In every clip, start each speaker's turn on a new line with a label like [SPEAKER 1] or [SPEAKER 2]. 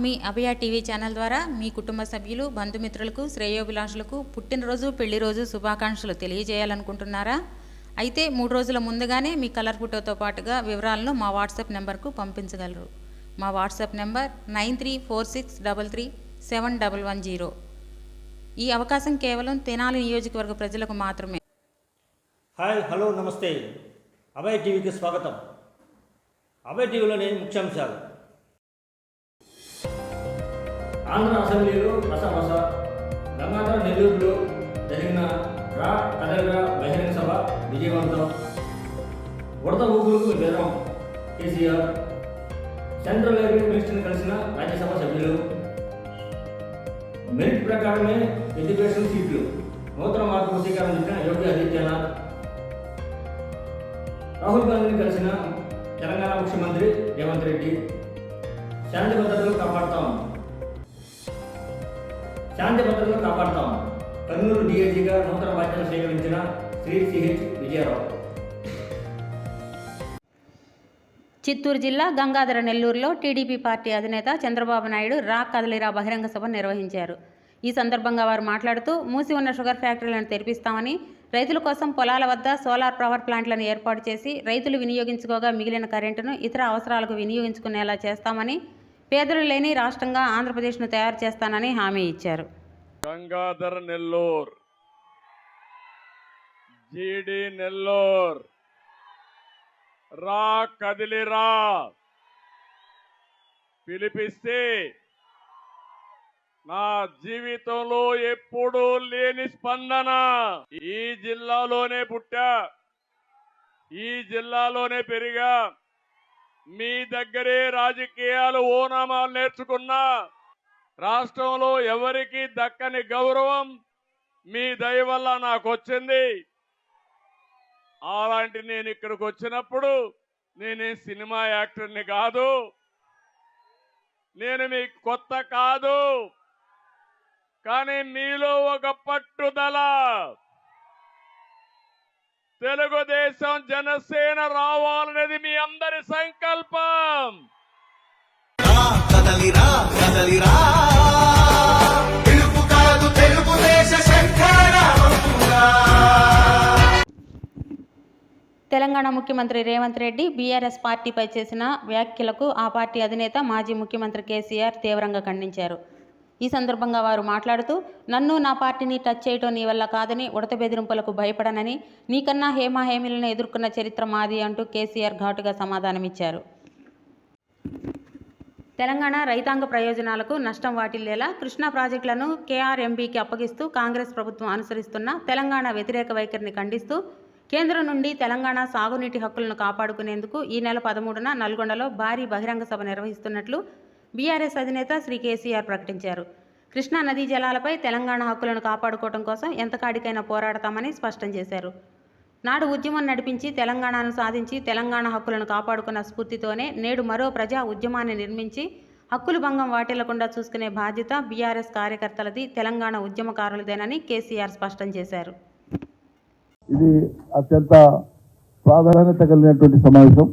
[SPEAKER 1] మీ అభయ TV channel ద్వారా మీ కుటుంబ సభ్యులు బంధుమిత్రులకు శ్రేయోభిలాషులకు పుట్టినరోజు పెళ్లిరోజు శుభాకాంక్షలు తెలియజేయాలనుకుంటున్నారా? అయితే 3 రోజుల ముందుగానే మీ కలర్ ఫోటోతో పాటుగా వివరాలను మా వాట్సాప్ నెంబర్కు పంపించగలరు. మా వాట్సాప్ నెంబర్ 9346337110. ఈ అవకాశం కేవలం తెనాలి నియోజకవర్గ ప్రజలకు మాత్రమే.
[SPEAKER 2] హాయ్, హలో, నమస్తే. అభయ టీవీకి స్వాగతం. అభయ టీవీలోని ముఖ్యాంశాలు: ఆంధ్ర అసెంబ్లీలో రసరస గంగాధర నెల్లూరులో జరిగిన రా కదలిరా బహిరంగ సభ విజయవంతం. వరద ఊగులకు బెదరం కేసీఆర్. సెంట్రల్ రైల్వే మినిస్టర్ని కలిసిన రాజ్యసభ సభ్యులు. మెరిట్ ప్రకారమే ఎడ్యుకేషన్ సీట్లు. నూతన మార్పుకు శ్రీకారం చుట్టిన యోగి ఆదిత్యనాథ్. రాహుల్ గాంధీని కలిసిన తెలంగాణ ముఖ్యమంత్రి రేవంత్ రెడ్డి. శాంతి భద్రతలు కాపాడతాం. కర్నూలు డీఐజీగా నూతన బాధ్యతలు స్వీకరించిన శ్రీ సిహెచ్ విజయరావు.
[SPEAKER 1] చిత్తూరు జిల్లా గంగాధర నెల్లూరులో టీడీపీ పార్టీ అధినేత చంద్రబాబు నాయుడు రా కదలిరా బహిరంగ సభ నిర్వహించారు. ఈ సందర్భంగా వారు మాట్లాడుతూ మూసి ఉన్న షుగర్ ఫ్యాక్టరీలను తెరిపిస్తామని, రైతుల కోసం పొలాల వద్ద సోలార్ పవర్ ప్లాంట్లను ఏర్పాటు చేసి రైతులు వినియోగించుకోగా మిగిలిన కరెంటును ఇతర అవసరాలకు వినియోగించుకునేలా చేస్తామని, పేదలు లేని రాష్ట్రంగా ఆంధ్రప్రదేశ్ను తయారు చేస్తానని హామీ ఇచ్చారు.
[SPEAKER 3] గంగాధర నెల్లూరు, జీడి నెల్లూరు, రా కదిలిరా పిలిపిస్తే నా జీవితంలో ఎప్పుడూ లేని స్పందన. ఈ జిల్లాలోనే పుట్టా, ఈ జిల్లాలోనే పెరిగా, మీ దగ్గరే రాజకీయాలు ఓనామాలు నేర్చుకున్నా. రాష్ట్రంలో ఎవరికి దక్కని గౌరవం మీ దయ వల్ల నాకు వచ్చింది. అలాంటి నేను ఇక్కడికి వచ్చినప్పుడు నేనే సినిమా యాక్టర్ని కాదు, నేను మీకు కొత్త కాదు, కానీ మీలో ఒక పట్టుదల. తెలుగుదేశం జనసేన రావాలనేది మీ అందరి సంకల్పం.
[SPEAKER 1] తెలంగాణ ముఖ్యమంత్రి రేవంత్ రెడ్డి బీఆర్ఎస్ పార్టీపై చేసిన వ్యాఖ్యలకు ఆ పార్టీ అధినేత మాజీ ముఖ్యమంత్రి కేసీఆర్ తీవ్రంగా ఖండించారు. ఈ సందర్భంగా వారు మాట్లాడుతూ, నన్ను నా పార్టీని టచ్ చేయటం నీ వల్ల కాదని, ఉడత బెదిరింపులకు భయపడనని, నీకన్నా హేమాహేమిలను ఎదుర్కొన్న చరిత్ర మాది అంటూ కేసీఆర్ ఘాటుగా సమాధానమిచ్చారు. తెలంగాణ రైతాంగ ప్రయోజనాలకు నష్టం వాటిల్లేలా కృష్ణా ప్రాజెక్టులను కేఆర్ఎంబీకి అప్పగిస్తూ కాంగ్రెస్ ప్రభుత్వం అనుసరిస్తున్న తెలంగాణ వ్యతిరేక వైఖరిని ఖండిస్తూ కేంద్రం నుండి తెలంగాణ సాగునీటి హక్కులను కాపాడుకునేందుకు ఈ నెల 13న నల్గొండలో భారీ బహిరంగ సభ నిర్వహిస్తున్నట్లు బీఆర్ఎస్ అధినేత శ్రీ కేసీఆర్ ప్రకటించారు. కృష్ణా నదీ జలాలపై తెలంగాణ హక్కులను కాపాడుకోవడం కోసం ఎంతకాడికైనా పోరాడతామని స్పష్టం చేశారు. నాడు ఉద్యమం నడిపించి తెలంగాణను సాధించి తెలంగాణ హక్కులను కాపాడుకున్న స్ఫూర్తితోనే నేడు మరో ప్రజా ఉద్యమాన్ని నిర్మించి హక్కులు భంగం వాటిల్లకుండా చూసుకునే బాధ్యత బీఆర్ఎస్ కార్యకర్తలది, తెలంగాణ ఉద్యమకారులదేనని కేసీఆర్ స్పష్టం చేశారు.
[SPEAKER 4] ఇది అత్యంత ప్రాధాన్యత కలిగినటువంటి సమావేశం.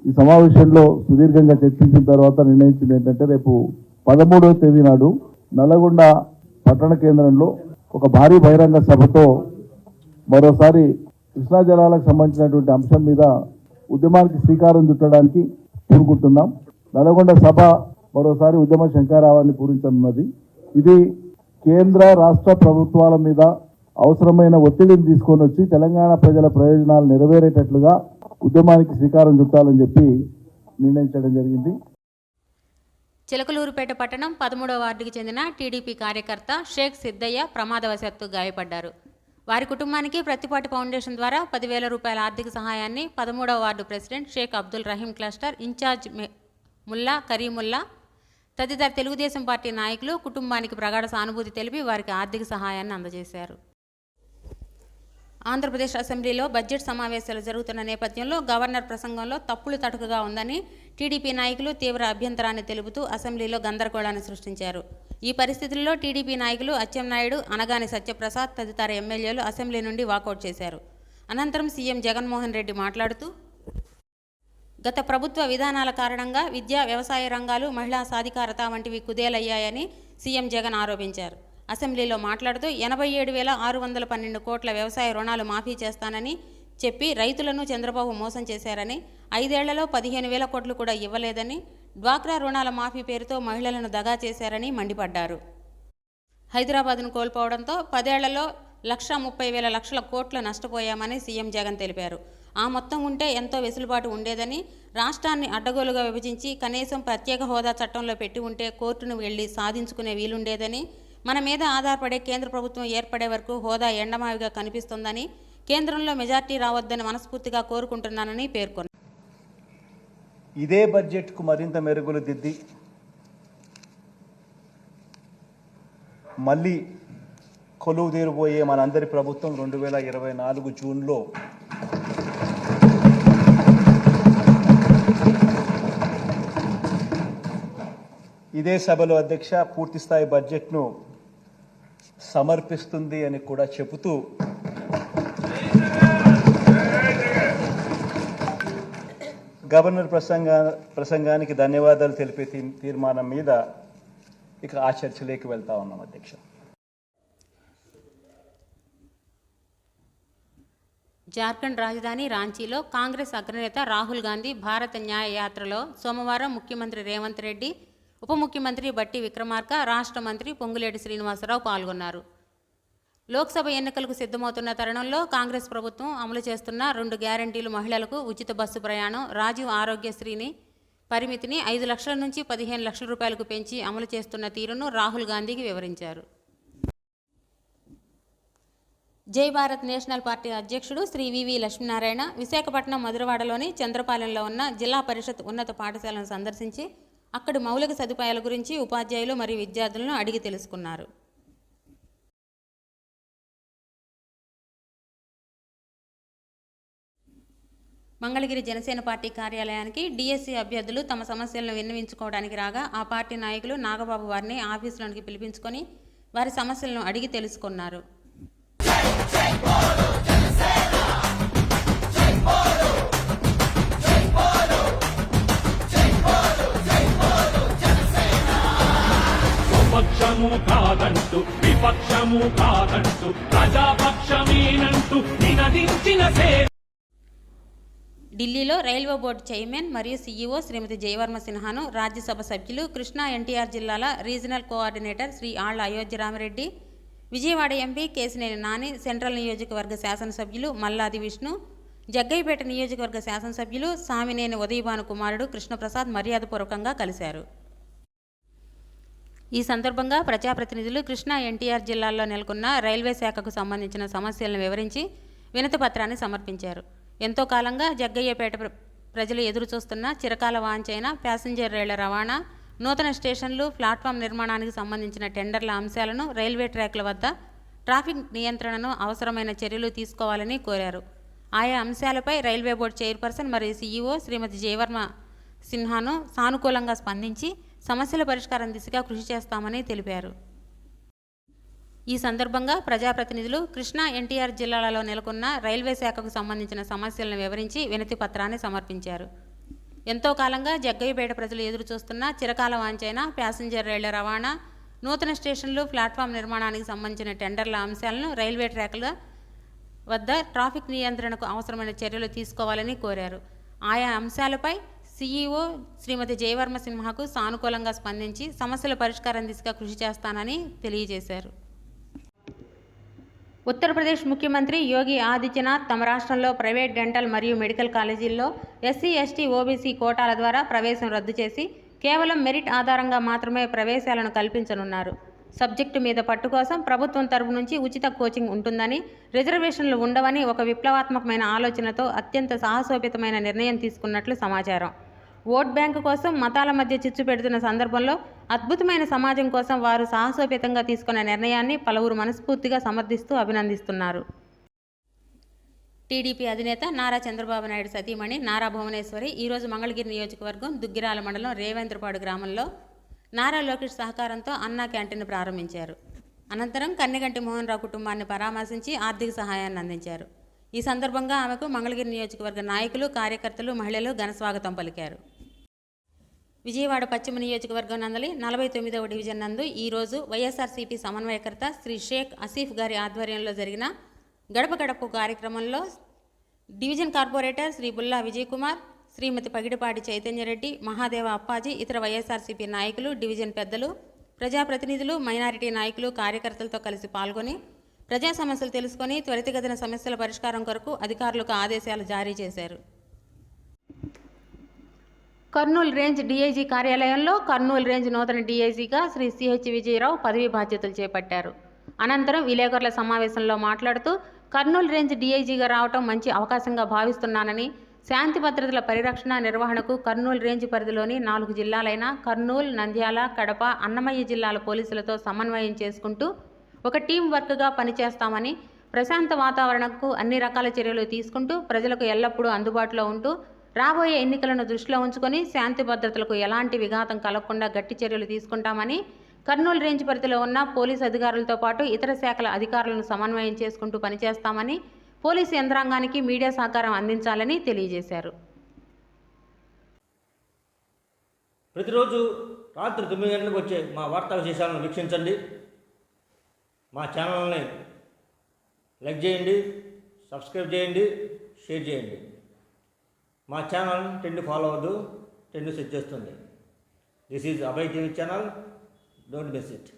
[SPEAKER 4] ఈ సమావేశంలో సుదీర్ఘంగా చర్చించిన తర్వాత నిర్ణయించింది ఏంటంటే, రేపు 13వ తేదీ నాడు నల్లగొండ పట్టణ కేంద్రంలో ఒక భారీ బహిరంగ సభతో మరోసారి కృష్ణా జలాలకు సంబంధించినటువంటి అంశం మీద ఉద్యమానికి శ్రీకారం చుట్టడానికి పూనుకుంటున్నాం. నల్లగొండ సభ మరోసారి ఉద్యమ శంఖారావాన్ని పూరించనున్నది. ఇది కేంద్ర రాష్ట్ర ప్రభుత్వాల మీద అవసరమైన ఒత్తిడిని తీసుకొని వచ్చి తెలంగాణ ప్రజల ప్రయోజనాలు నెరవేరేటట్లుగా ఉద్యమానికి శ్రీకారం చుట్టాలని చెప్పి నిర్ణయించడం జరిగింది.
[SPEAKER 1] చిలకలూరుపేట పట్టణం 13వ వార్డుకి చెందిన టీడీపీ కార్యకర్త షేక్ సిద్దయ్య ప్రమాదవశాత్తు గాయపడ్డారు. వారి కుటుంబానికి ప్రతిపాటి ఫౌండేషన్ ద్వారా 10,000 రూపాయల ఆర్థిక సహాయాన్ని 13వ ward president Sheikh Abdul Rahim cluster in charge Mulla Karimulla తదితర తెలుగుదేశం పార్టీ నాయకులు కుటుంబానికి ప్రగాఢ సానుభూతి తెలిపి వారికి ఆర్థిక సహాయాన్ని అందజేశారు. ఆంధ్రప్రదేశ్ అసెంబ్లీలో బడ్జెట్ సమావేశాలు జరుగుతున్న నేపథ్యంలో గవర్నర్ ప్రసంగంలో తప్పులు తటుకుగా ఉందని టీడీపీ నాయకులు తీవ్ర అభ్యంతరాన్ని తెలుపుతూ అసెంబ్లీలో గందరగోళాన్ని సృష్టించారు. ఈ పరిస్థితుల్లో టీడీపీ నాయకులు అచ్చెన్నాయుడు, అనగాని సత్యప్రసాద్ తదితర ఎమ్మెల్యేలు అసెంబ్లీ నుండి వాకౌట్ చేశారు. అనంతరం సీఎం జగన్మోహన్ రెడ్డి మాట్లాడుతూ, గత ప్రభుత్వ విధానాల కారణంగా విద్యా వ్యవసాయ రంగాలు మహిళా సాధికారత వంటివి కుదేలయ్యాయని సీఎం జగన్ ఆరోపించారు. అసెంబ్లీలో మాట్లాడుతూ 87,612 కోట్ల వ్యవసాయ రుణాలు మాఫీ చేస్తానని చెప్పి రైతులను చంద్రబాబు మోసం చేశారని, 5 ఏళ్లలో 15,000 కోట్లు కూడా ఇవ్వలేదని, డ్వాక్రా రుణాల మాఫీ పేరుతో మహిళలను దగా చేశారని మండిపడ్డారు. హైదరాబాద్ను కోల్పోవడంతో 10 ఏళ్లలో 1,30,000 కోట్ల నష్టపోయామని సీఎం జగన్ తెలిపారు. ఆ మొత్తం ఉంటే ఎంతో వెసులుబాటు ఉండేదని, రాష్ట్రాన్ని అడ్డగోలుగా విభజించి కనీసం ప్రత్యేక హోదా చట్టంలో పెట్టి ఉంటే కోర్టును వెళ్లి సాధించుకునే వీలుండేదని, మన మీద ఆధారపడే కేంద్ర ప్రభుత్వం ఏర్పడే వరకు హోదా ఎండమావిగా కనిపిస్తుందని, కేంద్రంలో మెజార్టీ రావద్దని మనస్ఫూర్తిగా కోరుకుంటున్నానని పేర్కొన్నారు.
[SPEAKER 5] ఇదే బడ్జెట్కు మరింత మెరుగులు దిద్ది మళ్ళీ కొలువు తీరబోయే మనందరి ప్రభుత్వం 2024 జూన్లో ఇదే సభలో అధ్యక్ష పూర్తిస్థాయి బడ్జెట్ను సమర్పిస్తుంది అని కూడా చెబుతూ గవర్నర్ ప్రసంగానికి ధన్యవాదాలు తెలిపే తీర్మానం మీద ఇక ఆ చర్చలోకి వెళ్తా ఉన్నాం అధ్యక్ష.
[SPEAKER 1] జార్ఖండ్ రాజధాని రాంచీలో కాంగ్రెస్ అగ్రనేత రాహుల్ గాంధీ భారత న్యాయ యాత్రలో సోమవారం ముఖ్యమంత్రి రేవంత్ రెడ్డి, ఉప ముఖ్యమంత్రి బట్టి విక్రమార్క, రాష్ట్ర మంత్రి పొంగులేటి శ్రీనివాసరావు పాల్గొన్నారు. లోక్సభ ఎన్నికలకు సిద్ధమవుతున్న తరుణంలో కాంగ్రెస్ ప్రభుత్వం అమలు చేస్తున్న 2 గ్యారంటీలు మహిళలకు ఉచిత బస్సు ప్రయాణం, రాజీవ్ ఆరోగ్యశ్రీని పరిమితిని 5 లక్షల నుంచి 15 లక్షల రూపాయలకు పెంచి అమలు చేస్తున్న తీరును రాహుల్ గాంధీకి వివరించారు. జై భారత్ నేషనల్ పార్టీ అధ్యక్షుడు శ్రీ వివి లక్ష్మీనారాయణ విశాఖపట్నం మధురవాడలోని చంద్రపాలెంలో ఉన్న జిల్లా పరిషత్ ఉన్నత పాఠశాలను సందర్శించి అక్కడి మౌలిక సదుపాయాల గురించి ఉపాధ్యాయులు మరియు విద్యార్థులను అడిగి తెలుసుకున్నారు. మంగళగిరి జనసేన పార్టీ కార్యాలయానికి డిఎస్సి అభ్యర్థులు తమ సమస్యలను విన్నవించుకోవడానికి రాగా ఆ పార్టీ నాయకులు నాగబాబు వారిని ఆఫీసులోనికి పిలిపించుకొని వారి సమస్యలను అడిగి తెలుసుకున్నారు.
[SPEAKER 6] పక్షము కాదంటూ విపక్షము కాదంటూ ప్రజాపక్షమేనంటూ నినదించిన
[SPEAKER 1] ఢిల్లీలో రైల్వే బోర్డు చైర్మన్ మరియు సీఈఓ శ్రీమతి జయవర్మ సిన్హాను రాజ్యసభ సభ్యులు, కృష్ణా ఎన్టీఆర్ జిల్లాల రీజనల్ కోఆర్డినేటర్ శ్రీ ఆళ్ల అయోధ్య రామిరెడ్డి, విజయవాడ ఎంపీ కేసినేని నాని, సెంట్రల్ నియోజకవర్గ శాసనసభ్యులు మల్లాది విష్ణు, జగ్గయ్యపేట నియోజకవర్గ శాసనసభ్యులు సామినేని ఉదయభాను కుమారుడు కృష్ణప్రసాద్ మర్యాదపూర్వకంగా కలిశారు. ఈ సందర్భంగా ప్రజాప్రతినిధులు కృష్ణా ఎన్టీఆర్ జిల్లాల్లో నెలకొన్న రైల్వే శాఖకు సంబంధించిన సమస్యలను వివరించి వినతి పత్రాన్ని సమర్పించారు. ఎంతో కాలంగా జగ్గయ్యపేట ప్రజలు ఎదురుచూస్తున్న చిరకాల వాంఛైన ప్యాసింజర్ రైళ్ల రవాణా, నూతన స్టేషన్లు, ప్లాట్ఫామ్ నిర్మాణానికి సంబంధించిన టెండర్ల అంశాలను, రైల్వే ట్రాక్ల వద్ద ట్రాఫిక్ నియంత్రణను అవసరమైన చర్యలు తీసుకోవాలని కోరారు. ఆయా అంశాలపై రైల్వే బోర్డు చైర్పర్సన్ మరియు సీఈఓ శ్రీమతి జయవర్మ సిన్హాను సానుకూలంగా స్పందించి సమస్యల పరిష్కారం దిశగా కృషి చేస్తామని తెలిపారు. ఈ సందర్భంగా ప్రజాప్రతినిధులు కృష్ణా ఎన్టీఆర్ జిల్లాలలో నెలకొన్న రైల్వే శాఖకు సంబంధించిన సమస్యలను వివరించి వినతి పత్రాన్ని సమర్పించారు. ఎంతో కాలంగా జగ్గయ్యపేట ప్రజలు ఎదురుచూస్తున్న చిరకాల వాంఛైన ప్యాసింజర్ రైళ్ల రవాణా, నూతన స్టేషన్లు, ప్లాట్ఫామ్ నిర్మాణానికి సంబంధించిన టెండర్ల అంశాలను, రైల్వే ట్రాక్ల వద్ద ట్రాఫిక్ నియంత్రణకు అవసరమైన చర్యలు తీసుకోవాలని కోరారు. ఆయా అంశాలపై సీఈఓ శ్రీమతి జయవర్మ సిన్హాకు సానుకూలంగా స్పందించి సమస్యల పరిష్కారం దిశగా కృషి చేస్తానని తెలియజేశారు. ఉత్తరప్రదేశ్ ముఖ్యమంత్రి యోగి ఆదిత్యనాథ్ తమ రాష్ట్రంలో ప్రైవేట్ డెంటల్ మరియు మెడికల్ కాలేజీల్లో ఎస్సీ, ఎస్టీ, ఓబీసీ కోటాల ద్వారా ప్రవేశం రద్దు చేసి కేవలం మెరిట్ ఆధారంగా మాత్రమే ప్రవేశాలను కల్పించనున్నారు. సబ్జెక్టు మీద పట్టు కోసం ప్రభుత్వం తరపు నుంచి ఉచిత కోచింగ్ ఉంటుందని, రిజర్వేషన్లు ఉండవని ఒక విప్లవాత్మకమైన ఆలోచనతో అత్యంత సాహసోపేతమైన నిర్ణయం తీసుకున్నట్లు సమాచారం. ఓట్ బ్యాంకు కోసం మతాల మధ్య చిచ్చు పెడుతున్న సందర్భంలో అద్భుతమైన సమాజం కోసం వారు సాహసోపేతంగా తీసుకున్న నిర్ణయాన్ని పలువురు మనస్ఫూర్తిగా సమర్థిస్తూ అభినందిస్తున్నారు. టీడీపీ అధినేత నారా చంద్రబాబు నాయుడు సతీమణి నారా భువనేశ్వరి ఈరోజు మంగళగిరి నియోజకవర్గం దుగ్గిరాల మండలం రేవేంద్రపాడు గ్రామంలో నారా లోకేష్ సహకారంతో అన్నా క్యాంటీన్ ప్రారంభించారు. అనంతరం కన్నెగంటి మోహన్ రావు కుటుంబాన్ని పరామర్శించి ఆర్థిక సహాయాన్ని అందించారు. ఈ సందర్భంగా ఆమెకు మంగళగిరి నియోజకవర్గ నాయకులు, కార్యకర్తలు, మహిళలు ఘనస్వాగతం పలికారు. విజయవాడ పశ్చిమ నియోజకవర్గం నందలి 49వ డివిజన్ నందు ఈరోజు వైఎస్ఆర్సీపీ సమన్వయకర్త శ్రీ షేక్ ఆసిఫ్ గారి ఆధ్వర్యంలో జరిగిన గడప గడప కార్యక్రమంలో డివిజన్ కార్పొరేటర్ శ్రీ బుల్లా విజయ్ కుమార్, శ్రీమతి పగిడిపాటి చైతన్యరెడ్డి, మహాదేవ అప్పాజీ, ఇతర వైఎస్ఆర్సీపీ నాయకులు, డివిజన్ పెద్దలు, ప్రజాప్రతినిధులు, మైనారిటీ నాయకులు, కార్యకర్తలతో కలిసి పాల్గొని ప్రజా సమస్యలు తెలుసుకొని త్వరితగతిన సమస్యల పరిష్కారం కొరకు అధికారులకు ఆదేశాలు జారీ చేశారు. కర్నూలు రేంజ్ డీఐజీ కార్యాలయంలో కర్నూలు రేంజ్ నూతన డీఐజీగా శ్రీ సిహెచ్ విజయరావు పదవీ బాధ్యతలు చేపట్టారు. అనంతరం విలేకరుల సమావేశంలో మాట్లాడుతూ కర్నూలు రేంజ్ డీఐజీగా రావటం మంచి అవకాశంగా భావిస్తున్నానని, శాంతి భద్రతల పరిరక్షణ నిర్వహణకు కర్నూలు రేంజ్ పరిధిలోని 4 జిల్లాలైన కర్నూలు, నంద్యాల, కడప, అన్నమయ్య జిల్లాల పోలీసులతో సమన్వయం చేసుకుంటూ ఒక టీం వర్క్గా పనిచేస్తామని, ప్రశాంత వాతావరణకు అన్ని రకాల చర్యలు తీసుకుంటూ ప్రజలకు ఎల్లప్పుడూ అందుబాటులో ఉంటూ రాబోయే ఎన్నికలను దృష్టిలో ఉంచుకొని శాంతి భద్రతలకు ఎలాంటి విఘాతం కలగకుండా గట్టి చర్యలు తీసుకుంటామని, కర్నూలు రేంజ్ పరిధిలో ఉన్న పోలీసు అధికారులతో పాటు ఇతర శాఖల అధికారులను సమన్వయం చేసుకుంటూ పనిచేస్తామని, పోలీసు యంత్రాంగానికి మీడియా సహకారం అందించాలని తెలియజేశారు.
[SPEAKER 2] ప్రతిరోజు రాత్రి 9 గంటలకు వచ్చే మా వార్తా విశేషాలను వీక్షించండి. మా ఛానల్ని లైక్ చేయండి, సబ్స్క్రైబ్ చేయండి, షేర్ చేయండి. మా ఛానల్ ట్రెండ్ ఫాలో అవ్వద్దు, ట్రెండ్ సెట్ చేస్తుంది. This is Abhay TV channel, don't miss it.